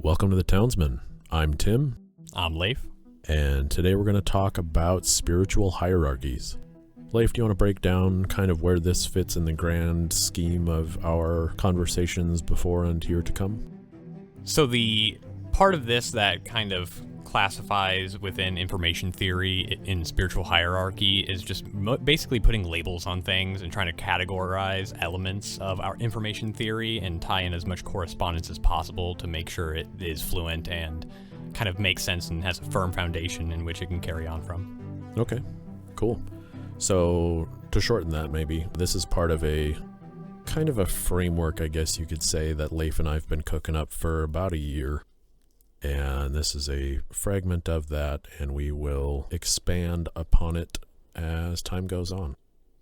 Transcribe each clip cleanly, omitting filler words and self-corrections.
Welcome to the Townsmen. I'm Tim. I'm Leif. And today we're going to talk about spiritual hierarchies. Leif, do you want to break down kind of where this fits in the grand scheme of our conversations before and here to come? So the part of this that kind of classifies within information theory in spiritual hierarchy is just basically putting labels on things and trying to categorize elements of our information theory and tie in as much correspondence as possible to make sure it is fluent and kind of makes sense and has a firm foundation in which it can carry on from. Okay, cool. So to shorten that, maybe this is part of a kind of a framework, I guess you could say, that Leif and I have been cooking up for about a year. And this is a fragment of that, and we will expand upon it as time goes on.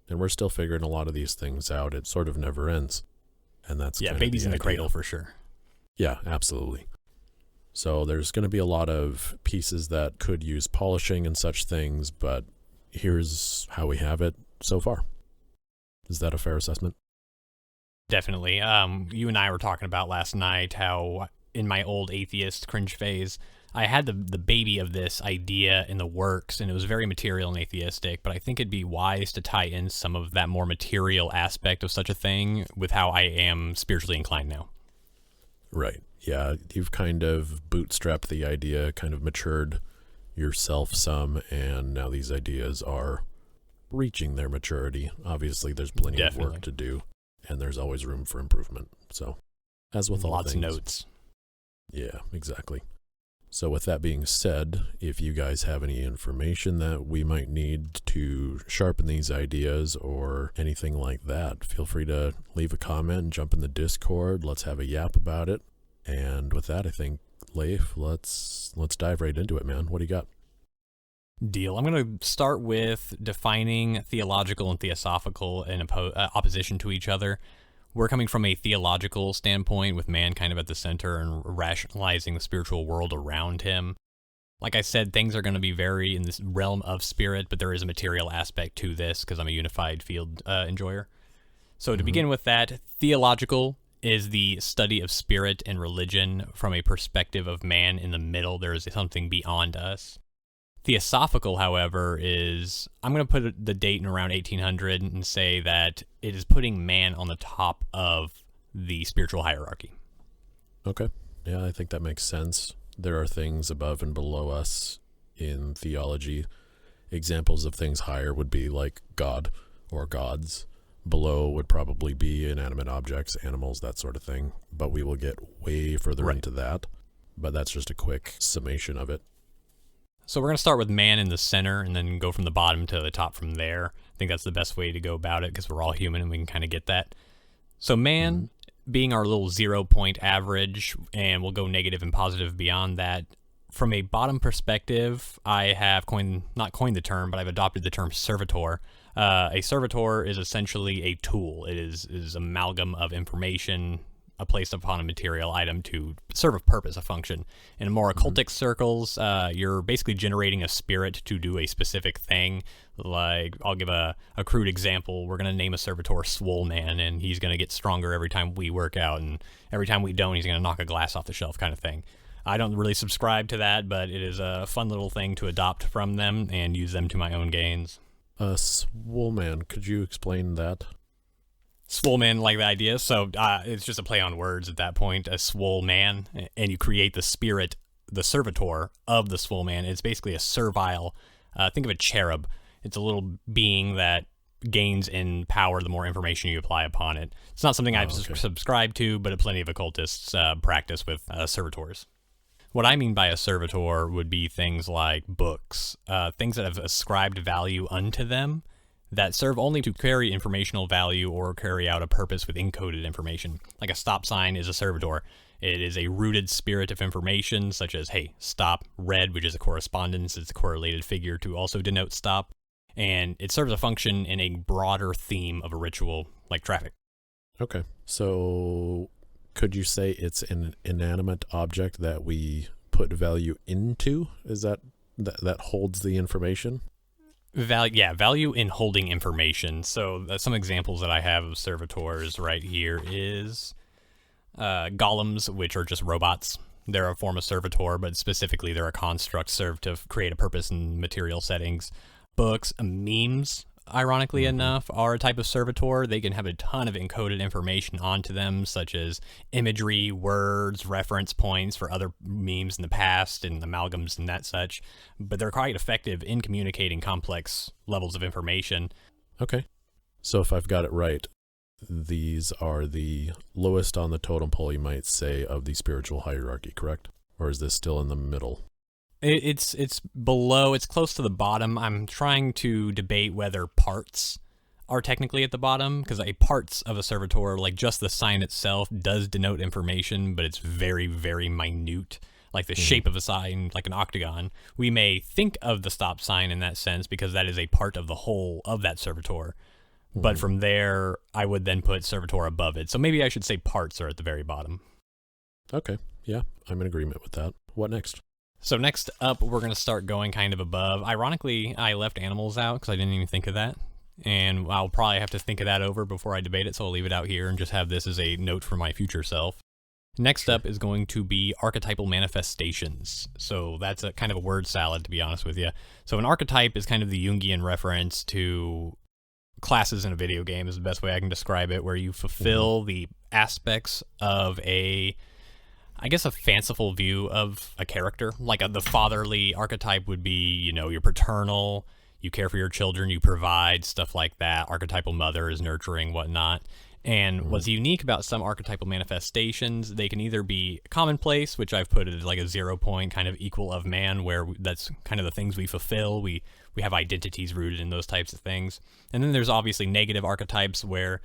And we're still figuring a lot of these things out. It sort of never ends. And that's babies in the cradle for sure. Yeah, absolutely. So there's going to be a lot of pieces that could use polishing and such things, but here's how we have it so far. Is that a fair assessment? Definitely. You and I were talking about last night how in my old atheist cringe phase, I had the baby of this idea in the works, and it was very material and atheistic, but I think it'd be wise to tie in some of that more material aspect of such a thing with how I am spiritually inclined now. Right. Yeah, you've kind of bootstrapped the idea, kind of matured yourself some, and now these ideas are reaching their maturity. Obviously, there's plenty of work to do, and there's always room for improvement. So, as with all lots things. of notes. Yeah, exactly. So with that being said, if you guys have any information that we might need to sharpen these ideas or anything like that, feel free to leave a comment and jump in the Discord. Let's have a yap about it. And with that, I think, Leif, let's dive right into it, man. What do you got? Deal. I'm going to start with defining theological and theosophical in opposition to each other. We're coming from a theological standpoint with man kind of at the center and rationalizing the spiritual world around him. Like I said, things are going to be very in this realm of spirit, but there is a material aspect to this because I'm a unified field enjoyer. So to begin with that, theological is the study of spirit and religion from a perspective of man in the middle. There is something beyond us. Theosophical, however, is, I'm going to put the date in around 1800 and say that it is putting man on the top of the spiritual hierarchy. Okay. Yeah, I think that makes sense. There are things above and below us in theology. Examples of things higher would be like God or gods. Below would probably be inanimate objects, animals, that sort of thing. But we will get way further into that. But that's just a quick summation of it. So we're going to start with man in the center and then go from the bottom to the top from there. I think that's the best way to go about it because we're all human and we can kind of get that. So man being our little 0 point average, and we'll go negative and positive beyond that. From a bottom perspective, I have not coined the term, but I've adopted the term servitor. A servitor is essentially a tool. It is amalgam of information placed upon a material item to serve a purpose, a function. In more occultic circles, you're basically generating a spirit to do a specific thing. Like, I'll give a crude example. We're going to name a servitor Swole Man, and he's going to get stronger every time we work out, and every time we don't, he's going to knock a glass off the shelf kind of thing. I don't really subscribe to that, but it is a fun little thing to adopt from them and use them to my own gains. Swole Man, could you explain that? Swole Man, like the idea. So it's just a play on words at that point, a swole man, and you create the spirit, the servitor of the swole man. It's basically a servile, think of a cherub. It's a little being that gains in power the more information you apply upon it. It's not something I've subscribed to, but plenty of occultists practice with servitors. What I mean by a servitor would be things like books, things that have ascribed value unto them, that serve only to carry informational value or carry out a purpose with encoded information. Like a stop sign is a servitor. It is a rooted spirit of information, such as, hey, stop, red, which is a correspondence. It's a correlated figure to also denote stop. And it serves a function in a broader theme of a ritual, like traffic. Okay. So could you say it's an inanimate object that we put value into? Is that holds the information? Value in holding information. So some examples that I have of servitors right here is golems, which are just robots. They're a form of servitor, but specifically they're a construct served to create a purpose in material settings. Books, memes, ironically enough, are a type of servitor. They can have a ton of encoded information onto them, such as imagery, words, reference points for other memes in the past, and amalgams and that such. But they're quite effective in communicating complex levels of information. Okay. So if I've got it right, these are the lowest on the totem pole, you might say, of the spiritual hierarchy, correct? Or is this still in the middle? It's below, it's close to the bottom. I'm trying to debate whether parts are technically at the bottom, because parts of a servitor, like just the sign itself, does denote information, but it's very, very minute. Like the shape of a sign, like an octagon. We may think of the stop sign in that sense because that is a part of the whole of that servitor. But from there, I would then put servitor above it. So maybe I should say parts are at the very bottom. Okay. Yeah, I'm in agreement with that. What next? So next up, we're going to start going kind of above. Ironically, I left animals out because I didn't even think of that. And I'll probably have to think of that over before I debate it, so I'll leave it out here and just have this as a note for my future self. Next up is going to be archetypal manifestations. So that's a kind of a word salad, to be honest with you. So an archetype is kind of the Jungian reference to classes in a video game is the best way I can describe it, where you fulfill the aspects of a fanciful view of a character. Like the fatherly archetype would be, you're paternal, you care for your children, you provide, stuff like that. Archetypal mother is nurturing, whatnot. And what's unique about some archetypal manifestations, they can either be commonplace, which I've put as like a 0 point kind of equal of man, where that's kind of the things we fulfill. We have identities rooted in those types of things. And then there's obviously negative archetypes where,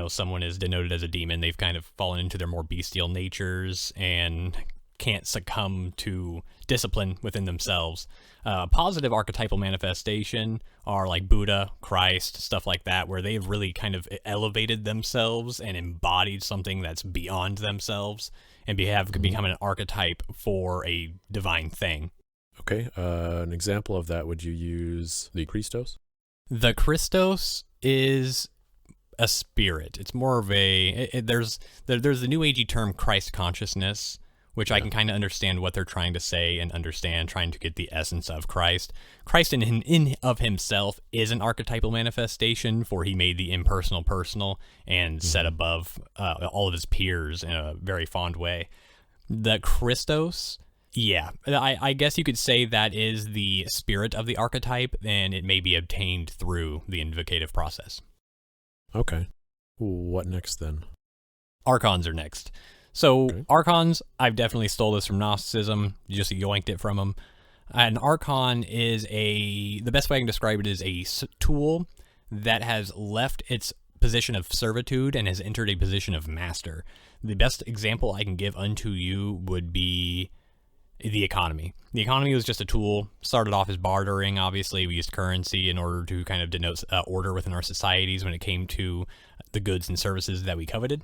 someone is denoted as a demon. They've kind of fallen into their more bestial natures and can't succumb to discipline within themselves. Positive archetypal manifestation are like Buddha, Christ, stuff like that, where they've really kind of elevated themselves and embodied something that's beyond themselves and have become an archetype for a divine thing. Okay, an example of that, would you use the Christos? The Christos is a spirit. It's more of there's the new agey term Christ consciousness, which I can kind of understand what they're trying to say and understand, trying to get the essence of Christ. Christ in of himself is an archetypal manifestation, for he made the impersonal personal and set above all of his peers in a very fond way. The Christos, yeah, I guess you could say that is the spirit of the archetype, and it may be obtained through the invocative process. Okay. What next then? Archons are next. So Archons, I've definitely stole this from Gnosticism, just yoinked it from them. An Archon is the best way I can describe it is a tool that has left its position of servitude and has entered a position of master. The best example I can give unto you would be the economy. The economy was just a tool, started off as bartering. Obviously, we used currency in order to kind of denote order within our societies when it came to the goods and services that we coveted.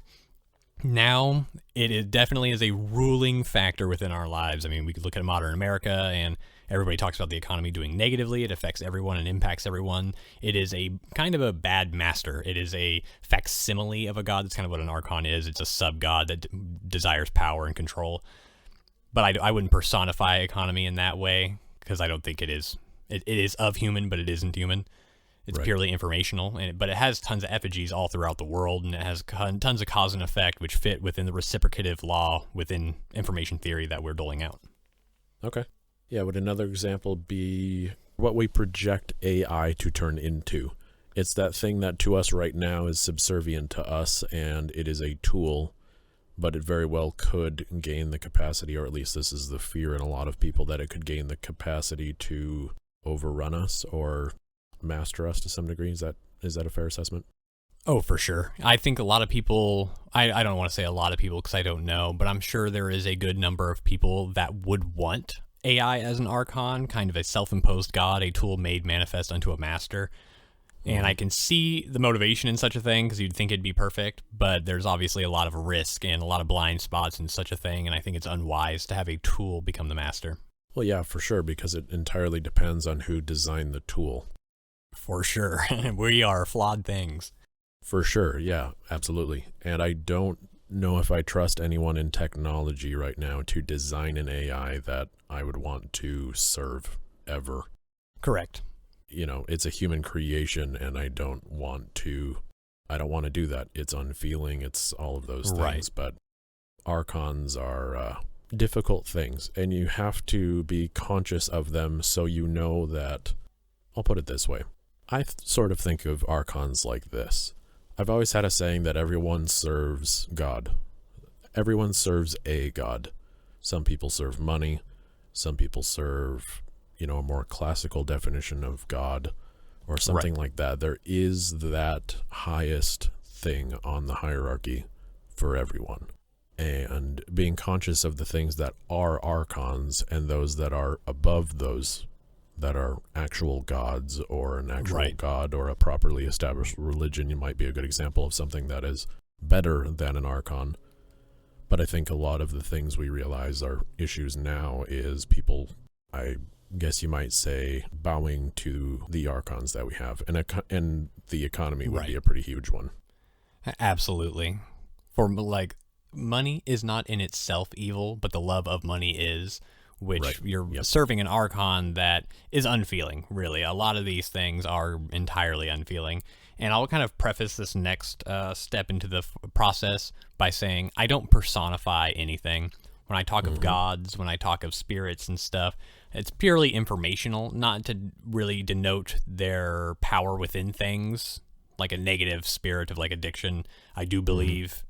Now, definitely is a ruling factor within our lives. I mean, we could look at modern America, and everybody talks about the economy doing negatively. It affects everyone and impacts everyone. It is a kind of a bad master. It is a facsimile of a god. That's kind of what an Archon is. It's a sub-god that desires power and control. But I wouldn't personify economy in that way, because I don't think it is. It is of human, but it isn't human. It's purely informational, but it has tons of effigies all throughout the world, and it has tons of cause and effect, which fit within the reciprocative law within information theory that we're doling out. Okay. Yeah, would another example be what we project AI to turn into? It's that thing that to us right now is subservient to us, and it is a tool, but it very well could gain the capacity, or at least this is the fear in a lot of people, that it could gain the capacity to overrun us or master us to some degree. Is that a fair assessment? Oh, for sure. I think a lot of people, I don't want to say a lot of people because I don't know, but I'm sure there is a good number of people that would want AI as an Archon, kind of a self-imposed god, a tool made manifest unto a master. And I can see the motivation in such a thing, because you'd think it'd be perfect, but there's obviously a lot of risk and a lot of blind spots in such a thing, and I think it's unwise to have a tool become the master. Well, yeah, for sure, because it entirely depends on who designed the tool. For sure. We are flawed things. For sure, yeah, absolutely. And I don't know if I trust anyone in technology right now to design an AI that I would want to serve ever. Correct. It's a human creation, and I don't want to do that. It's unfeeling, it's all of those things. Right. But Archons are difficult things, and you have to be conscious of them so you know that. I'll put it this way. I sort of think of Archons like this. I've always had a saying that everyone serves God. Everyone serves a God. Some people serve money. Some people serve, a more classical definition of God or something like that. There is that highest thing on the hierarchy for everyone. And being conscious of the things that are Archons and those that are above those that are actual gods or an actual god or a properly established religion, you might be a good example of something that is better than an Archon. But I think a lot of the things we realize are issues now is people, I guess you might say, bowing to the Archons that we have. And the economy would be a pretty huge one. Absolutely. For money is not in itself evil, but the love of money is, which you're serving an Archon that is unfeeling, really. A lot of these things are entirely unfeeling. And I'll kind of preface this next step into the process by saying I don't personify anything. When I talk of gods, when I talk of spirits and stuff, it's purely informational, not to really denote their power within things, like a negative spirit of addiction. I do believe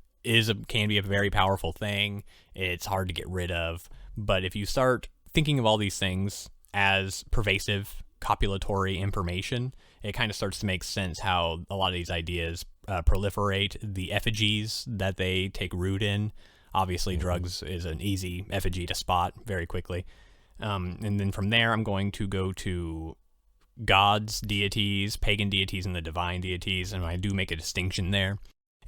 can be a very powerful thing. It's hard to get rid of. But if you start thinking of all these things as pervasive copulatory information, it kind of starts to make sense how a lot of these ideas proliferate. The effigies that they take root in. Obviously, drugs is an easy effigy to spot very quickly. And then from there, I'm going to go to gods, deities, pagan deities, and the divine deities, and I do make a distinction there.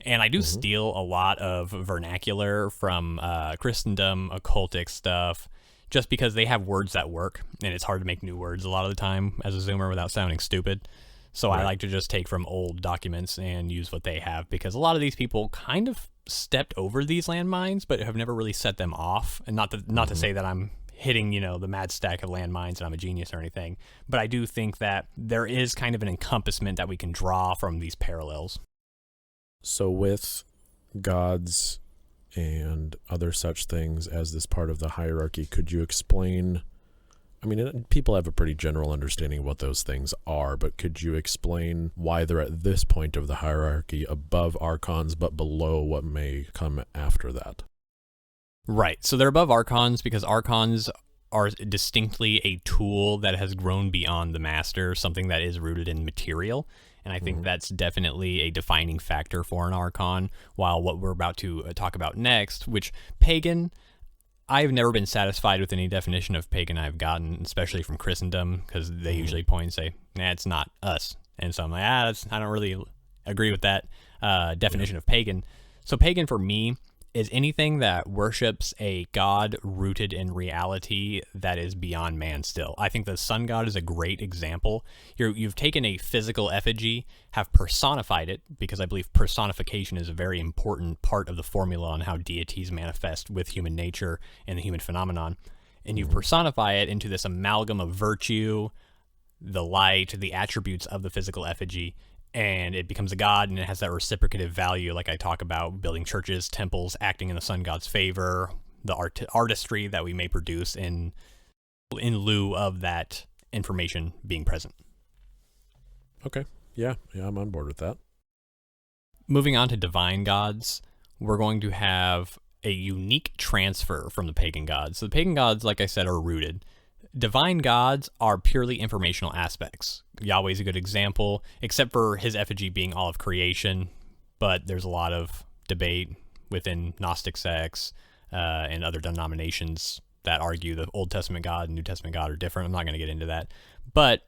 And I do steal a lot of vernacular from Christendom, occultic stuff, just because they have words that work, and it's hard to make new words a lot of the time as a Zoomer without sounding stupid. So I like to just take from old documents and use what they have, because a lot of these people kind of stepped over these landmines, but have never really set them off. And not to say that I'm hitting, the mad stack of landmines and I'm a genius or anything, but I do think that there is kind of an encompassment that we can draw from these parallels. So with gods and other such things as this part of the hierarchy, could you explain, people have a pretty general understanding of what those things are, but could you explain why they're at this point of the hierarchy above Archons but below what may come after that? Right. So they're above Archons because Archons are distinctly a tool that has grown beyond the master, something that is rooted in material. And I think that's definitely a defining factor for an Archon, while what we're about to talk about next, which pagan, I've never been satisfied with any definition of pagan I've gotten, especially from Christendom, because they usually point and say, nah, it's not us. And so I'm like, I don't really agree with that definition of pagan. So pagan for me is anything that worships a god rooted in reality that is beyond man still. I think the sun god is a great example. You've taken a physical effigy, have personified it, because I believe personification is a very important part of the formula on how deities manifest with human nature and the human phenomenon. And you personify it into this amalgam of virtue, the light, the attributes of the physical effigy, and it becomes a god, and it has that reciprocative value, like I talk about, building churches, temples, acting in the sun god's favor, the artistry that we may produce in lieu of that information being present. Okay. Yeah, I'm on board with that. Moving on to divine gods, we're going to have a unique transfer from the pagan gods. So the pagan gods, like I said, are rooted. Divine gods are purely informational aspects. Yahweh's a good example, except for his effigy being all of creation, but there's a lot of debate within Gnostic sects and other denominations that argue the Old Testament God and New Testament God are different. I'm not going to get into that. But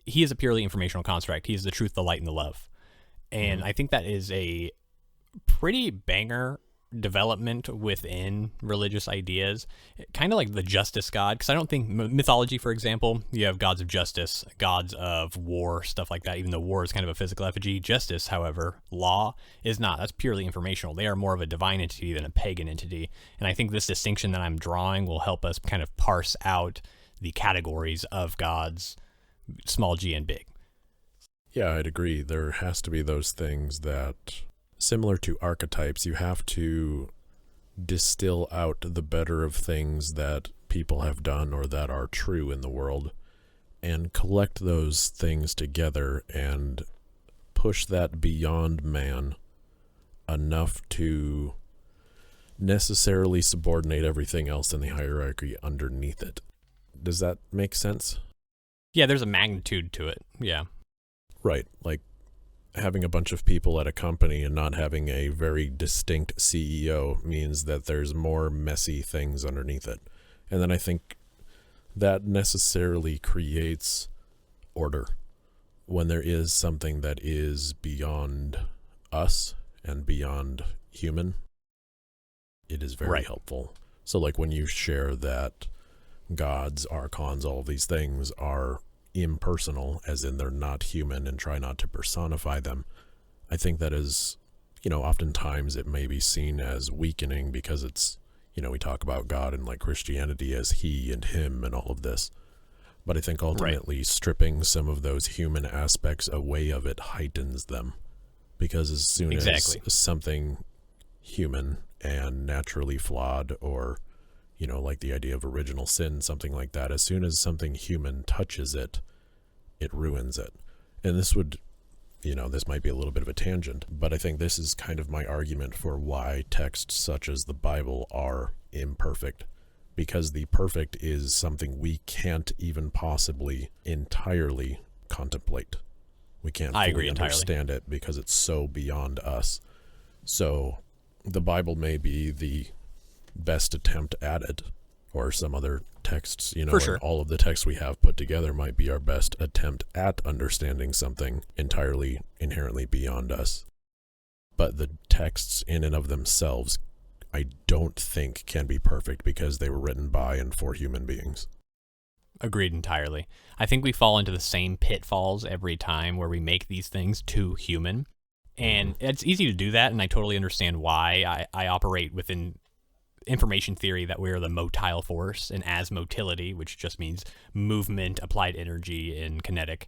he is a purely informational construct. He is the truth, the light, and the love. And I think that is a pretty banger development within religious ideas, kind of like the justice god, because I don't think mythology, for example, you have gods of justice, gods of war, stuff like that, even though war is kind of a physical effigy. Justice, however, law is not. That's purely informational. They are more of a divine entity than a pagan entity, and I think this distinction that I'm drawing will help us kind of parse out the categories of gods, small g and big. Yeah, I'd agree. There has to be those things that, similar to archetypes, you have to distill out the better of things that people have done or that are true in the world and collect those things together and push that beyond man enough to necessarily subordinate everything else in the hierarchy underneath it. Does that make sense? Yeah, there's a magnitude to it. Yeah. Right. Like having a bunch of people at a company and not having a very distinct CEO means that there's more messy things underneath it. And then I think that necessarily creates order when there is something that is beyond us and beyond human. It is very helpful. So like when you share that gods, archons, all of these things are impersonal, as in they're not human, and try not to personify them, I think that is, oftentimes it may be seen as weakening because it's, we talk about God and like Christianity as he and him and all of this. But I think ultimately stripping some of those human aspects away of it heightens them, because as soon as something human and naturally flawed, or like the idea of original sin, something like that, as soon as something human touches it, it ruins it. And this would, this might be a little bit of a tangent, but I think this is kind of my argument for why texts such as the Bible are imperfect, because the perfect is something we can't even possibly entirely contemplate. We can't fully understand it because it's so beyond us. So the Bible may be the best attempt at it, or some other texts, For sure. And all of the texts we have put together might be our best attempt at understanding something entirely inherently beyond us. But the texts in and of themselves, I don't think can be perfect because they were written by and for human beings. Agreed entirely. I think we fall into the same pitfalls every time where we make these things too human. And it's easy to do that, and I totally understand why. I operate within information theory that we're the motile force, and as motility, which just means movement, applied energy, and kinetic.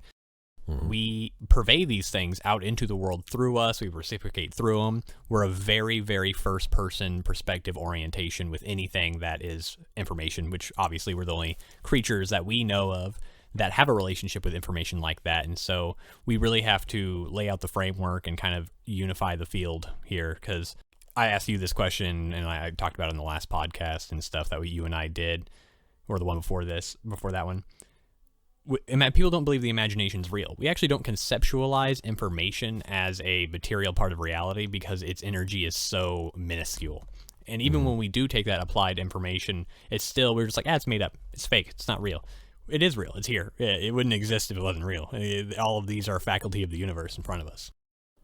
We purvey these things out into the world through us. We reciprocate through them. We're a very, very first-person perspective orientation with anything that is information, which obviously we're the only creatures that we know of that have a relationship with information like that. And so we really have to lay out the framework and kind of unify the field here, because I asked you this question, and I talked about it in the last podcast and stuff that you and I did, or the one before that one. People don't believe the imagination's real. We actually don't conceptualize information as a material part of reality because its energy is so minuscule. And even when we do take that applied information, we're just like, it's made up. It's fake. It's not real. It is real. It's here. It wouldn't exist if it wasn't real. All of these are a faculty of the universe in front of us.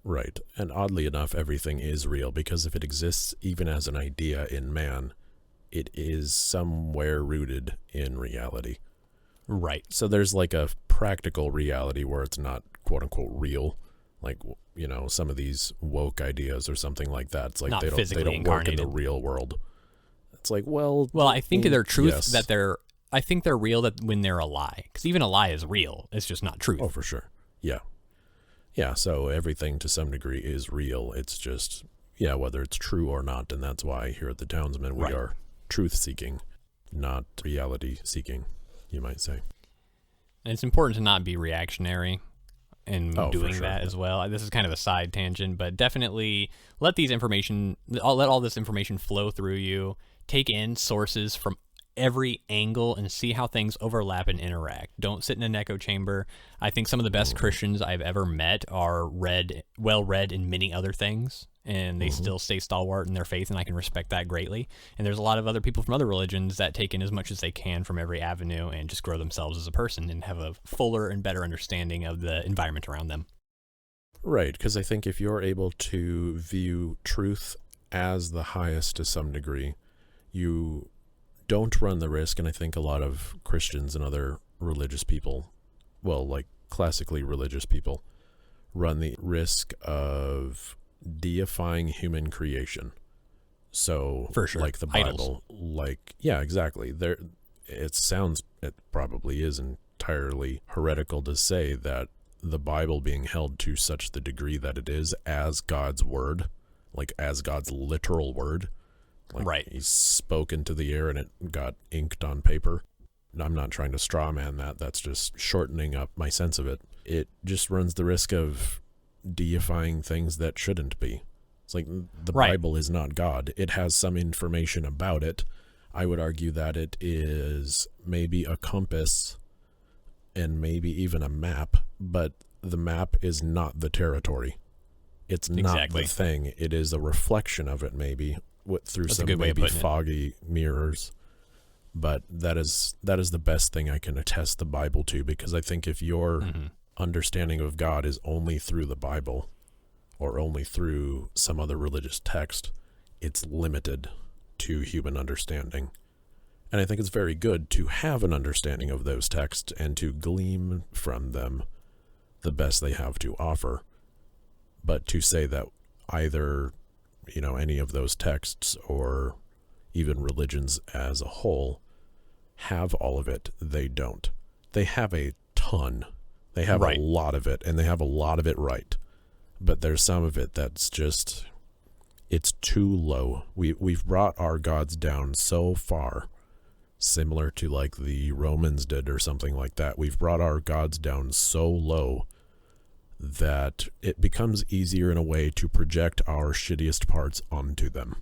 Right. And oddly enough, everything is real, because if it exists even as an idea in man, it is somewhere rooted in reality. Right. So there's like a practical reality where it's not quote unquote real. Like, some of these woke ideas or something like that. It's like not they don't work in the real world. It's like, well, I think they're truth that I think they're real that when they're a lie, because even a lie is real. It's just not truth. Oh, for sure. Yeah. Yeah. So everything to some degree is real. It's just, whether it's true or not. And that's why here at the Townsmen, we are truth seeking, not reality seeking, you might say. And it's important to not be reactionary in doing that as well. This is kind of a side tangent, but definitely let all this information flow through you. Take in sources from every angle and see how things overlap and interact. Don't sit in an echo chamber. I think some of the best Christians I've ever met are well read in many other things, and they still stay stalwart in their faith, and I can respect that greatly. And there's a lot of other people from other religions that take in as much as they can from every avenue and just grow themselves as a person and have a fuller and better understanding of the environment around them. Right, because I think if you're able to view truth as the highest to some degree, you don't run the risk, and I think a lot of Christians and other religious people, well, like classically religious people, run the risk of deifying human creation. So, For sure. like the Idols. Bible, yeah, exactly. It probably is entirely heretical to say that the Bible being held to such the degree that it is as God's word, like as God's literal word, like Right. He spoke into the air and it got inked on paper. I'm not trying to straw man that. That's just shortening up my sense of it. It just runs the risk of deifying things that shouldn't be. It's like the Right. Bible is not God. It has some information about it. I would argue that it is maybe a compass and maybe even a map, but the map is not the territory. It's not Exactly. the thing. It is a reflection of it, maybe through That's a some good way of maybe putting it. foggy mirrors. But that is the best thing I can attest the Bible to, because I think if your understanding of God is only through the Bible or only through some other religious text, it's limited to human understanding. And I think it's very good to have an understanding of those texts and to glean from them the best they have to offer. But to say that either, any of those texts or even religions as a whole have all of it, they don't. They have a ton. They have Right. a lot of it, and they have a lot of it right. But there's some of it that's just, it's too low. We've brought our gods down so far, similar to like the Romans did or something like that. We've brought our gods down so low that it becomes easier in a way to project our shittiest parts onto them,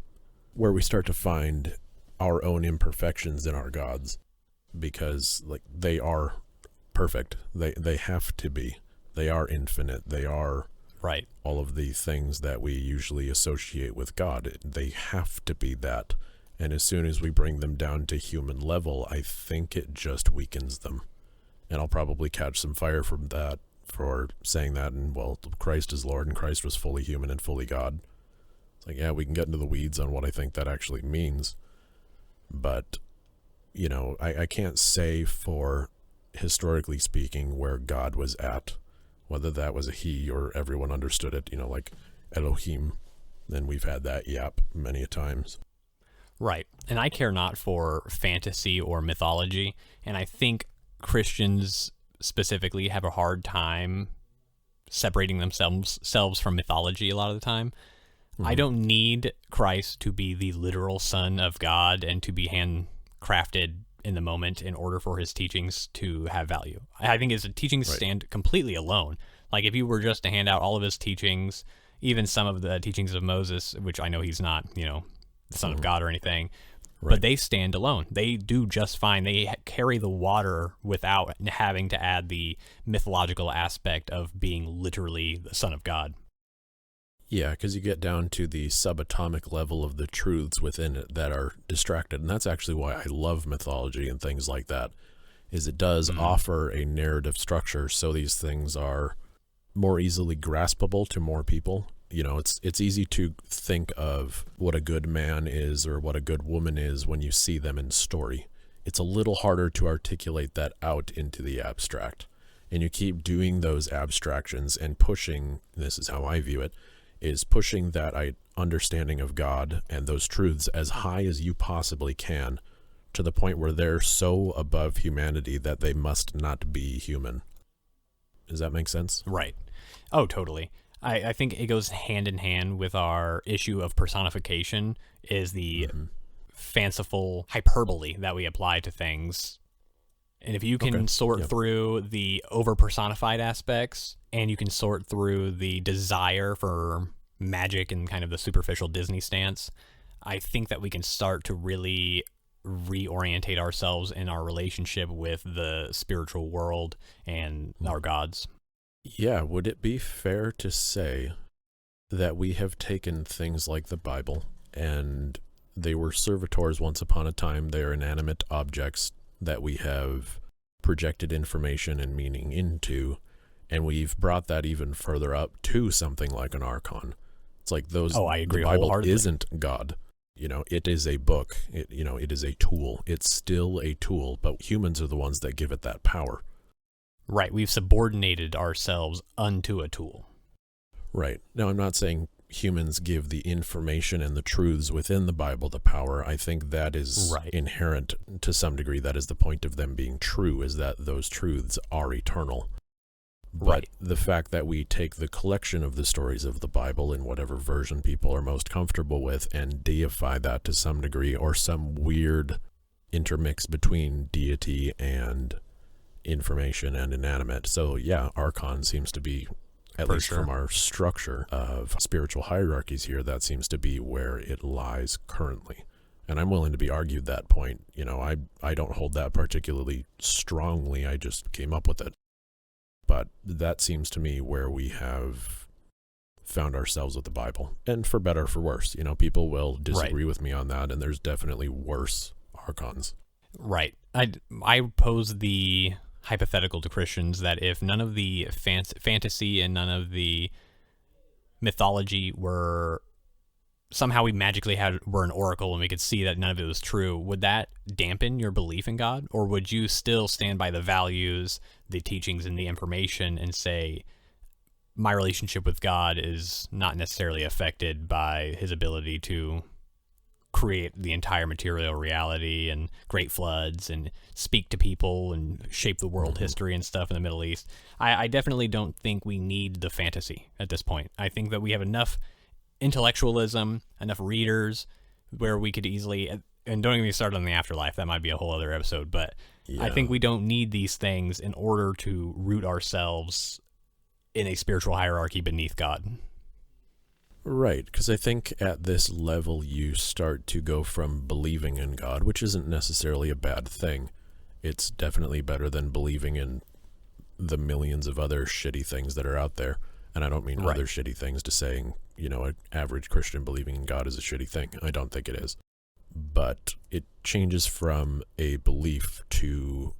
where we start to find our own imperfections in our gods, because like they are perfect. They have to be. They are infinite. They are Right. all of the things that we usually associate with God. They have to be that. And as soon as we bring them down to human level, I think it just weakens them. And I'll probably catch some fire from that for saying that. And well, Christ is Lord and Christ was fully human and fully God. It's like, yeah, we can get into the weeds on what I think that actually means. But, I can't say for historically speaking where God was at, whether that was a he or everyone understood it, like Elohim. Then we've had that yap many a times. Right. And I care not for fantasy or mythology. And I think Christians specifically have a hard time separating themselves from mythology a lot of the time. I don't need Christ to be the literal Son of God and to be handcrafted in the moment in order for his teachings to have value. I think his teachings stand completely alone. Like if you were just to hand out all of his teachings, even some of the teachings of Moses, which I know he's not, the Son of God or anything, but they stand alone. They do just fine. They carry the water without having to add the mythological aspect of being literally the Son of God. Yeah, because you get down to the subatomic level of the truths within it that are distracted. And that's actually why I love mythology and things like that, is it does offer a narrative structure so these things are more easily graspable to more people. It's easy to think of what a good man is or what a good woman is when you see them in story. It's a little harder to articulate that out into the abstract. And you keep doing those abstractions and pushing, this is how I view it, is pushing that understanding of God and those truths as high as you possibly can, to the point where they're so above humanity that they must not be human. Does that make sense? Right. Oh, totally. I think it goes hand in hand with our issue of personification, is the fanciful hyperbole that we apply to things. And if you can sort through the over-personified aspects, and you can sort through the desire for magic and kind of the superficial Disney stance, I think that we can start to really reorientate ourselves in our relationship with the spiritual world and our gods. Yeah, would it be fair to say that we have taken things like the Bible, and they were servitors once upon a time, they are inanimate objects that we have projected information and meaning into, and we've brought that even further up to something like an Archon. It's like those. Oh, I agree The Bible wholeheartedly. isn't God. It is a book. It is a tool. It's still a tool, but humans are the ones that give it that power. Right. We've subordinated ourselves unto a tool. Right. Now, I'm not saying humans give the information and the truths within the Bible the power. I think that is inherent to some degree. That is the point of them being true, is that those truths are eternal. But the fact that we take the collection of the stories of the Bible in whatever version people are most comfortable with and deify that to some degree, or some weird intermix between deity and information and inanimate. So yeah, Archon seems to be, at least from our structure of spiritual hierarchies here, that seems to be where it lies currently. And I'm willing to be argued that point. I don't hold that particularly strongly. I just came up with it. But that seems to me where we have found ourselves with the Bible. And for better or for worse. People will disagree with me on that, and there's definitely worse Archons. Right. I pose the hypothetical to Christians that if none of the fantasy and none of the mythology were somehow we magically were an oracle and we could see that none of it was true, would that dampen your belief in God? Or would you still stand by the values, the teachings, and the information and say, my relationship with God is not necessarily affected by his ability to create the entire material reality and great floods and speak to people and shape the world history and stuff in the Middle East? I definitely don't think we need the fantasy at this point. I think that we have enough intellectualism, enough readers where we could easily, and don't even get started on the afterlife, that might be a whole other episode, but I think we don't need these things in order to root ourselves in a spiritual hierarchy beneath God. Right, because I think at this level you start to go from believing in God, which isn't necessarily a bad thing. It's definitely better than believing in the millions of other shitty things that are out there. And I don't mean other shitty things to saying, an average Christian believing in God is a shitty thing. I don't think it is. But it changes from a belief to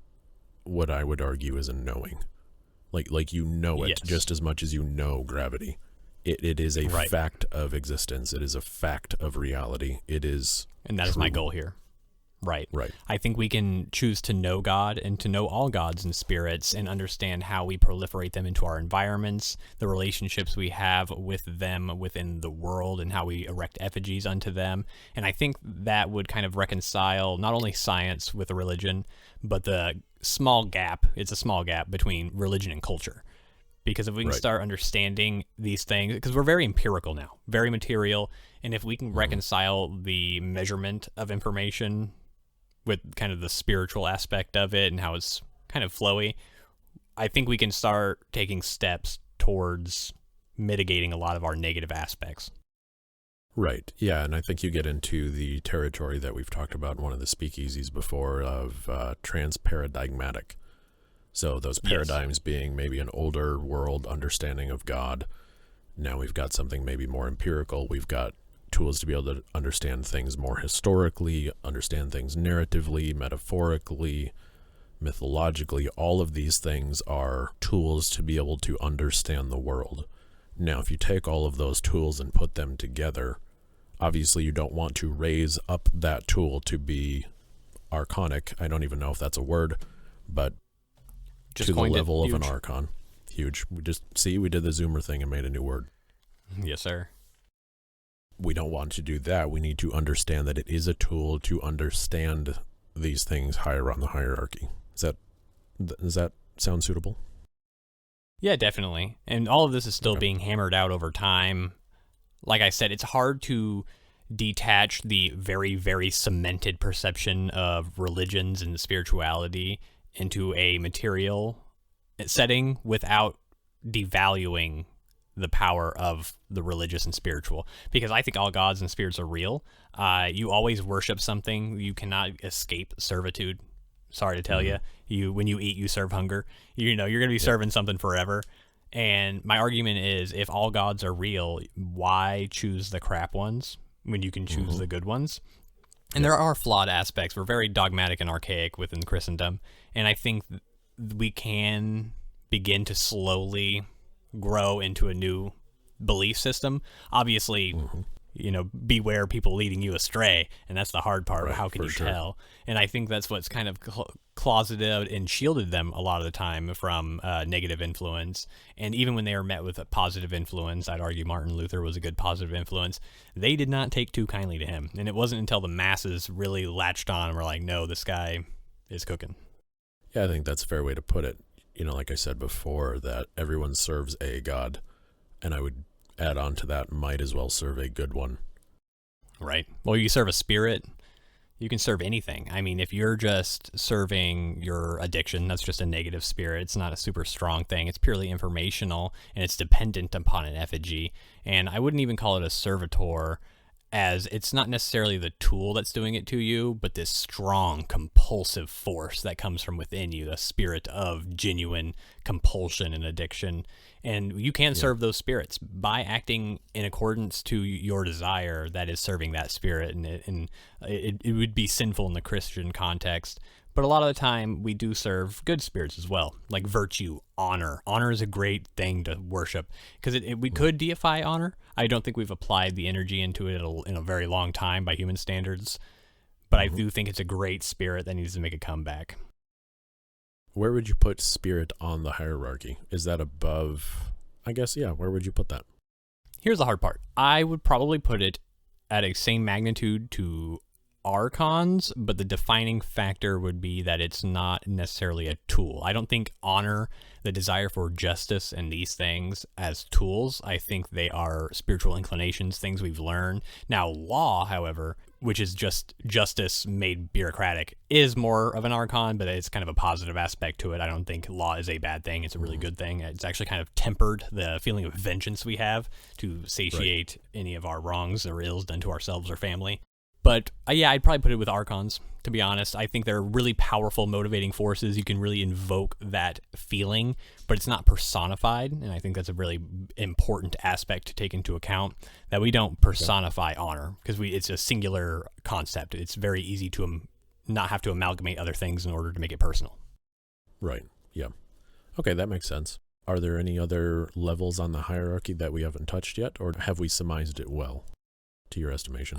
what I would argue is a knowing. Like it just as much as you know gravity. It is a fact of existence. It is a fact of reality. It is And that is my goal here. Right. Right. I think we can choose to know God and to know all gods and spirits and understand how we proliferate them into our environments, the relationships we have with them within the world, and how we erect effigies unto them. And I think that would kind of reconcile not only science with religion, but the small gap, it's a small gap between religion and culture. Because if we can start understanding these things, because we're very empirical now, very material, and if we can reconcile the measurement of information with kind of the spiritual aspect of it and how it's kind of flowy, I think we can start taking steps towards mitigating a lot of our negative aspects. Right. Yeah, and I think you get into the territory that we've talked about in one of the speakeasies before of transparadigmatic. So those paradigms being maybe an older world understanding of God. Now we've got something maybe more empirical. We've got tools to be able to understand things more historically, understand things narratively, metaphorically, mythologically. All of these things are tools to be able to understand the world. Now, if you take all of those tools and put them together, obviously you don't want to raise up that tool to be archonic. I don't even know if that's a word, but just to the level of an archon. Huge. We did the Zoomer thing and made a new word. Yes, sir. We don't want to do that. We need to understand that it is a tool to understand these things higher on the hierarchy. Does that sound suitable? Yeah, definitely. And all of this is still being hammered out over time. Like I said, it's hard to detach the very, very cemented perception of religions and spirituality into a material setting without devaluing the power of the religious and spiritual, because I think all gods and spirits are real. You always worship something. You cannot escape servitude. Sorry to tell you, when you eat, you serve hunger. You're going to be serving something forever. And my argument is, if all gods are real, why choose the crap ones when you can choose the good ones? And there are flawed aspects. We're very dogmatic and archaic within Christendom. And I think we can begin to slowly grow into a new belief system. Obviously, beware people leading you astray, and that's the hard part. Right, How can you sure. tell? And I think that's what's kind of closeted and shielded them a lot of the time from negative influence. And even when they were met with a positive influence, I'd argue Martin Luther was a good positive influence, they did not take too kindly to him. And it wasn't until the masses really latched on and were like, no, this guy is cooking. Yeah, I think that's a fair way to put it. Like I said before, that everyone serves a god, and I would add on to that, might as well serve a good one. Right. Well, you serve a spirit, you can serve anything. I mean, if you're just serving your addiction, that's just a negative spirit. It's not a super strong thing. It's purely informational, and it's dependent upon an effigy. And I wouldn't even call it a servitor, as it's not necessarily the tool that's doing it to you, but this strong compulsive force that comes from within you, the spirit of genuine compulsion and addiction. And you can serve those spirits by acting in accordance to your desire that is serving that spirit. And it would be sinful in the Christian context. But a lot of the time, we do serve good spirits as well, like virtue, honor. Honor is a great thing to worship, because we could deify honor. I don't think we've applied the energy into it in a very long time by human standards, but I do think it's a great spirit that needs to make a comeback. Where would you put spirit on the hierarchy? Is that above? I guess, yeah. Where would you put that? Here's the hard part. I would probably put it at a same magnitude to Archons, but the defining factor would be that it's not necessarily a tool. I don't think honor, the desire for justice, and these things as tools. I think they are spiritual inclinations, things we've learned. Now, law, however, which is just justice made bureaucratic, is more of an Archon, but it's kind of a positive aspect to it. I don't think law is a bad thing. It's a really good thing. It's actually kind of tempered the feeling of vengeance we have to satiate any of our wrongs or ills done to ourselves or family. But yeah, I'd probably put it with Archons, to be honest. I think they're really powerful motivating forces. You can really invoke that feeling, but it's not personified. And I think that's a really important aspect to take into account, that we don't personify honor, because it's a singular concept. It's very easy to not have to amalgamate other things in order to make it personal. Right. Yeah. Okay, that makes sense. Are there any other levels on the hierarchy that we haven't touched yet, or have we surmised it well, to your estimation?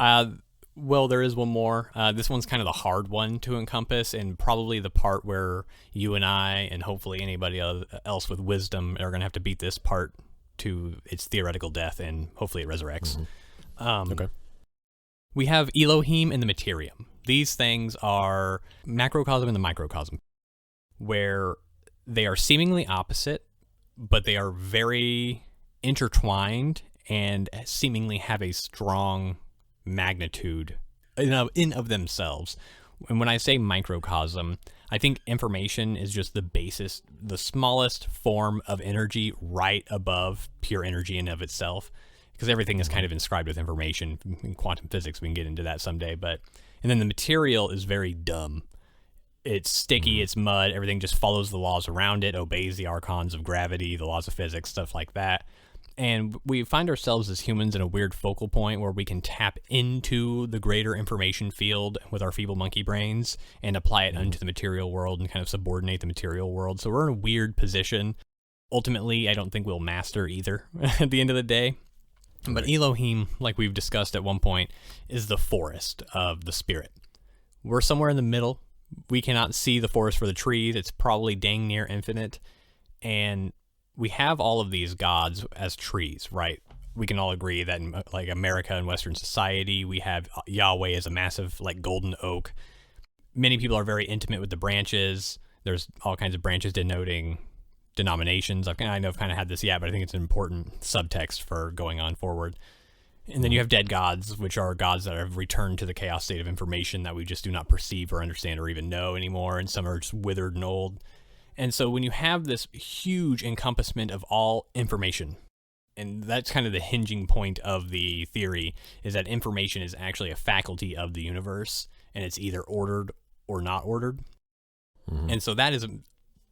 Well, there is one more. This one's kind of the hard one to encompass, and probably the part where you and I, and hopefully anybody else with wisdom, are going to have to beat this part to its theoretical death, and hopefully it resurrects. Okay. We have Elohim and the Materium. These things are macrocosm and the microcosm, where they are seemingly opposite, but they are very intertwined and seemingly have a strong magnitude in of themselves. And when I say microcosm, I think information is just the basis, the smallest form of energy right above pure energy in of itself, because everything is kind of inscribed with information. In quantum physics, we can get into that someday. And then the material is very dumb. It's sticky, it's mud, everything just follows the laws around it, obeys the archons of gravity, the laws of physics, stuff like that. And we find ourselves as humans in a weird focal point where we can tap into the greater information field with our feeble monkey brains and apply it unto the material world and kind of subordinate the material world. So we're in a weird position. Ultimately, I don't think we'll master either at the end of the day. But Elohim, like we've discussed at one point, is the forest of the spirit. We're somewhere in the middle. We cannot see the forest for the trees. It's probably dang near infinite. And we have all of these gods as trees, right? We can all agree that in like America and Western society, we have Yahweh as a massive like golden oak. Many people are very intimate with the branches. There's all kinds of branches denoting denominations. I know I've kind of had this, but I think it's an important subtext for going on forward. And then you have dead gods, which are gods that have returned to the chaos state of information that we just do not perceive or understand or even know anymore. And some are just withered and old. And so when you have this huge encompassment of all information, and that's kind of the hinging point of the theory, is that information is actually a faculty of the universe, and it's either ordered or not ordered. And so that is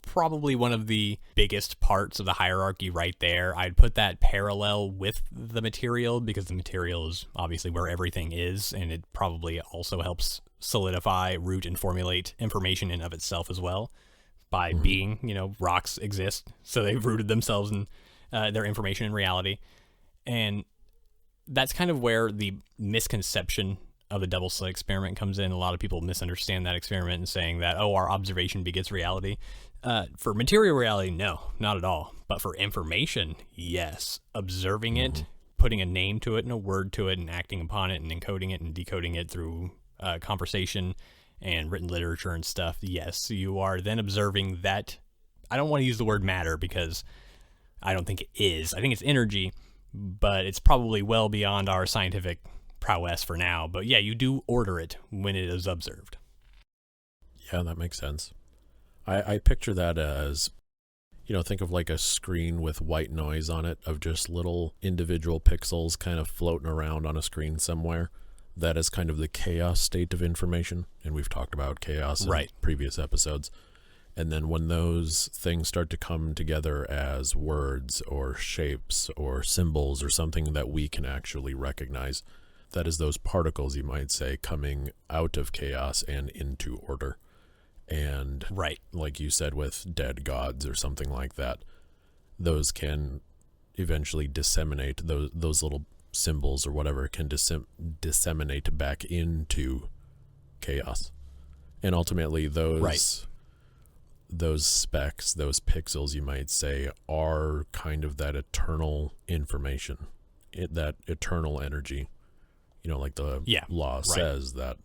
probably one of the biggest parts of the hierarchy right there. I'd put that parallel with the material, because the material is obviously where everything is, and it probably also helps solidify, root, and formulate information in of itself as well. By being, rocks exist, so they've rooted themselves in their information in reality. And that's kind of where the misconception of the double slit experiment comes in. A lot of people misunderstand that experiment and saying that, oh, our observation begets reality. For material reality, no, not at all. But for information, yes. Observing it, putting a name to it and a word to it and acting upon it and encoding it and decoding it through conversation and written literature and stuff, yes, you are then observing that. I don't want to use the word matter because I don't think it is. I think it's energy, but it's probably well beyond our scientific prowess for now. But yeah, you do order it when it is observed. Yeah, that makes sense. I picture that as, think of like a screen with white noise on it of just little individual pixels kind of floating around on a screen somewhere. That is kind of the chaos state of information. And we've talked about chaos in previous episodes. And then when those things start to come together as words or shapes or symbols or something that we can actually recognize, that is those particles, you might say, coming out of chaos and into order. And like you said with dead gods or something like that, those can eventually disseminate, those little symbols or whatever can disseminate back into chaos. And ultimately those specks, those pixels, you might say, are kind of that eternal information, that eternal energy. Like the law says that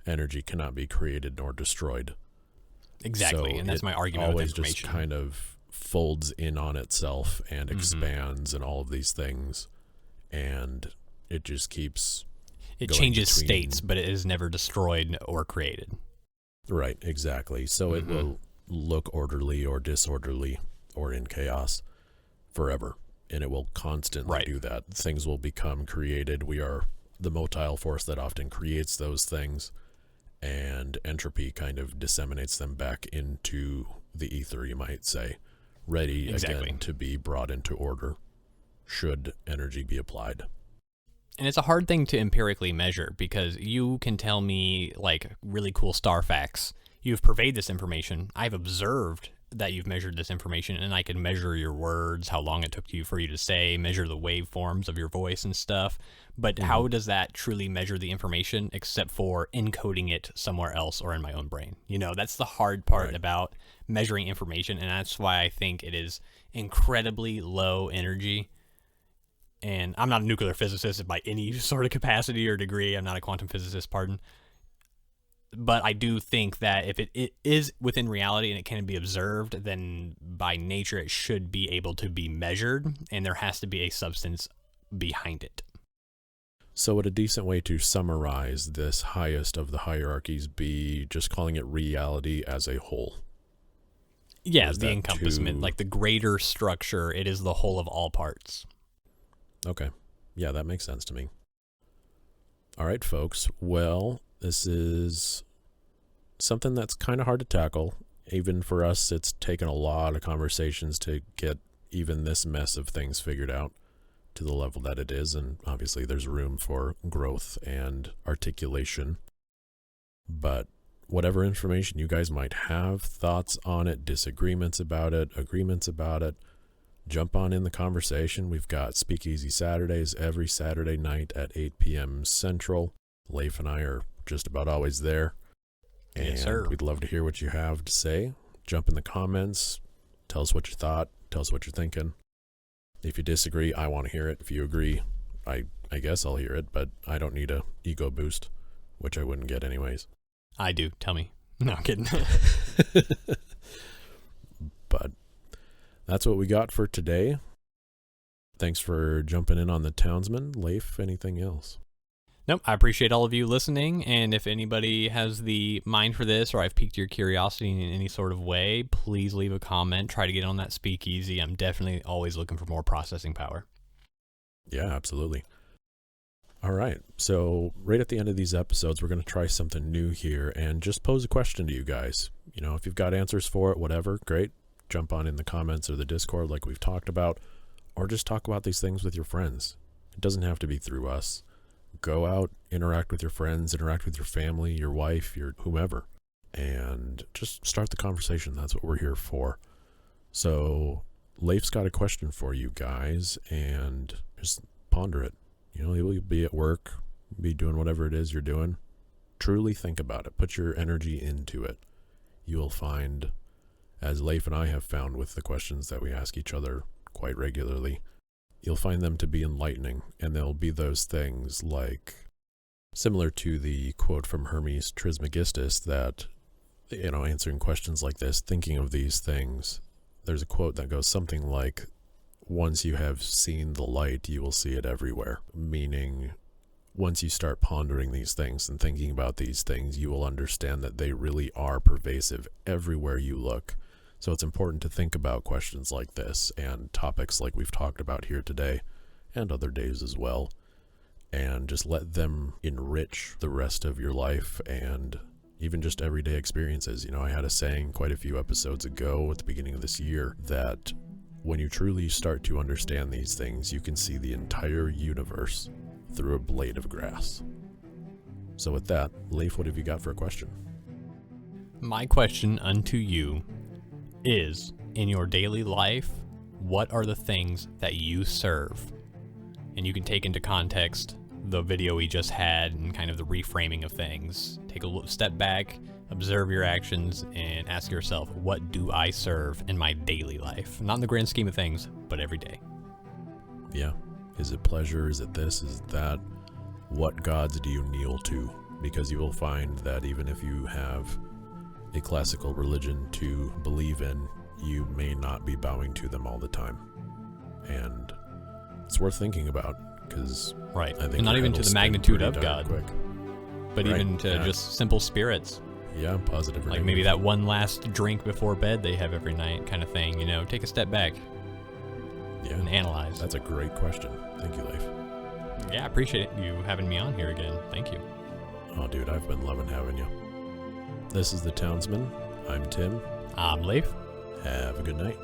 energy cannot be created nor destroyed. Exactly, so and that's my argument with information. Always just kind of folds in on itself and expands and all of these things, and it just keeps It changes states, but it is never destroyed or created. Right, exactly. So it will look orderly or disorderly or in chaos forever, and it will constantly do that. Things will become created. We are the motile force that often creates those things, and entropy kind of disseminates them back into the ether, you might say, ready again to be brought into order should energy be applied. And it's a hard thing to empirically measure because you can tell me like really cool star facts. You've purveyed this information. I've observed that you've measured this information, and I can measure your words, how long it took for you to say, measure the waveforms of your voice and stuff. But how does that truly measure the information except for encoding it somewhere else or in my own brain? That's the hard part about measuring information, and that's why I think it is incredibly low energy. And I'm not a nuclear physicist by any sort of capacity or degree. I'm not a quantum physicist, pardon. But I do think that if it is within reality and it can be observed, then by nature it should be able to be measured, and there has to be a substance behind it. So would a decent way to summarize this highest of the hierarchies be just calling it reality as a whole? Yeah, the encompassment, like the greater structure, it is the whole of all parts. Okay. Yeah, that makes sense to me. All right, folks. Well, this is something that's kind of hard to tackle. Even for us, it's taken a lot of conversations to get even this mess of things figured out to the level that it is. And obviously there's room for growth and articulation. But whatever information you guys might have, thoughts on it, disagreements about it, agreements about it, jump on in the conversation. We've got Speakeasy Saturdays every Saturday night at 8 p.m. Central. Leif and I are just about always there. And yes, sir. We'd love to hear what you have to say. Jump in the comments. Tell us what you thought. Tell us what you're thinking. If you disagree, I want to hear it. If you agree, I guess I'll hear it, but I don't need a ego boost, which I wouldn't get anyways. I do. Tell me. No, I'm kidding. But that's what we got for today. Thanks for jumping in on the Townsmen. Leif, anything else? Nope. I appreciate all of you listening. And if anybody has the mind for this, or I've piqued your curiosity in any sort of way, please leave a comment. Try to get on that speakeasy. I'm definitely always looking for more processing power. Yeah, absolutely. All right. So right at the end of these episodes, we're going to try something new here and just pose a question to you guys. If you've got answers for it, whatever, great. Jump on in the comments or the Discord like we've talked about, or just talk about these things with your friends. It doesn't have to be through us. Go out, interact with your friends, interact with your family, your wife, your whomever, and just start the conversation. That's what we're here for. So Leif's got a question for you guys, and ponder it. You'll be at work, be doing whatever it is you're doing. Truly think about it. Put your energy into it. You will find, as Leif and I have found with the questions that we ask each other quite regularly, you'll find them to be enlightening. And they'll be those things like, similar to the quote from Hermes Trismegistus that, answering questions like this, thinking of these things, there's a quote that goes something like, once you have seen the light, you will see it everywhere. Meaning, once you start pondering these things and thinking about these things, you will understand that they really are pervasive everywhere you look. So it's important to think about questions like this and topics like we've talked about here today and other days as well, and just let them enrich the rest of your life and even just everyday experiences. I had a saying quite a few episodes ago at the beginning of this year that when you truly start to understand these things, you can see the entire universe through a blade of grass. So with that, Leif, what have you got for a question? My question unto you is, in your daily life, what are the things that you serve? And you can take into context the video we just had and kind of the reframing of things. Take a little step back, observe your actions, and ask yourself, what do I serve in my daily life? Not in the grand scheme of things, but every day. Yeah. Is it pleasure? Is it this? Is it that? What gods do you kneel to? Because you will find that even if you have a classical religion to believe in, you may not be bowing to them all the time. And it's worth thinking about, because right, I think and not even to the magnitude of God, quick. But right. Even to just simple spirits. Yeah, positive. Like maybe that one last drink before bed they have every night kind of thing, take a step back. Yeah. And analyze. That's a great question. Thank you, Leif. Yeah, I appreciate you having me on here again. Thank you. Oh, dude, I've been loving having you. This is the Townsmen. I'm Tim. I'm Leif. Have a good night.